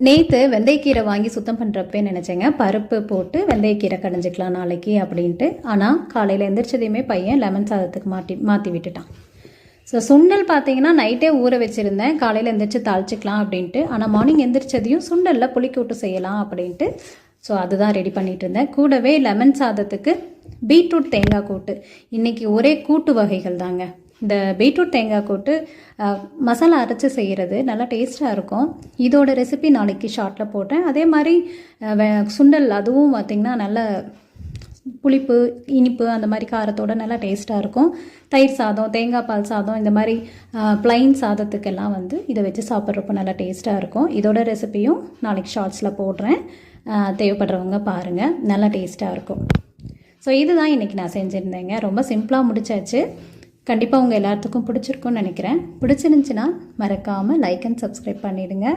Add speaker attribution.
Speaker 1: நேற்று வெந்தயக்கீரை வாங்கி சுத்தம் பண்ணுறப்பே நினச்சேங்க பருப்பு போட்டு வெந்தயக்கீரை கடைஞ்சிக்கலாம் நாளைக்கு அப்படின்ட்டு. ஆனால் காலையில் எந்திரிச்சதையுமே பையன் லெமன் சாதத்துக்கு மாற்றி விட்டுட்டான். ஸோ சுண்டல் பார்த்தீங்கன்னா நைட்டே ஊற வச்சுருந்தேன், காலையில் எந்திரிச்சு தாளிச்சிக்கலாம் அப்படின்ட்டு. ஆனால் மார்னிங் எந்திரிச்சதையும் சுண்டலில் புளிக்கூட்டு செய்யலாம் அப்படின்ட்டு ஸோ அதுதான் ரெடி பண்ணிகிட்டு இருந்தேன். கூடவே லெமன் சாதத்துக்கு பீட்ரூட் தேங்காய் கூட்டு. இன்றைக்கி ஒரே கூட்டு வகைகள் தாங்க. இந்த பீட்ரூட் தேங்காய் கூட்டு மசாலா அரைச்சி செய்கிறது நல்லா டேஸ்ட்டாக இருக்கும். இதோட ரெசிபி நாளைக்கு ஷார்ட்டில் போட்டேன். அதே மாதிரி சுண்டல் அதுவும் பார்த்திங்கன்னா நல்ல புளிப்பு இனிப்பு அந்த மாதிரி காரத்தோட நல்லா டேஸ்ட்டாக இருக்கும். தயிர் சாதம், தேங்காய் பால் சாதம், இந்த மாதிரி ப்ளைன் சாதத்துக்கெல்லாம் இதை வச்சு சாப்பிட்றப்போ நல்லா டேஸ்ட்டாக இருக்கும். இதோட ரெசிபியும் நாளைக்கு ஷார்ட்ஸில் போடுறேன், தேவைப்படுறவங்க பாருங்கள், நல்லா டேஸ்ட்டாக இருக்கும். ஸோ இதுதான் இன்றைக்கி நான் செஞ்சுருந்தேங்க. ரொம்ப சிம்பிளாக முடிச்சாச்சு. கண்டிப்பாக உங்கள் எல்லாத்துக்கும் பிடிச்சிருக்குன்னு நினைக்கிறேன். பிடிச்சிருந்துச்சின்னா மறக்காமல் லைக் அண்ட் சப்ஸ்கிரைப் பண்ணிவிடுங்க.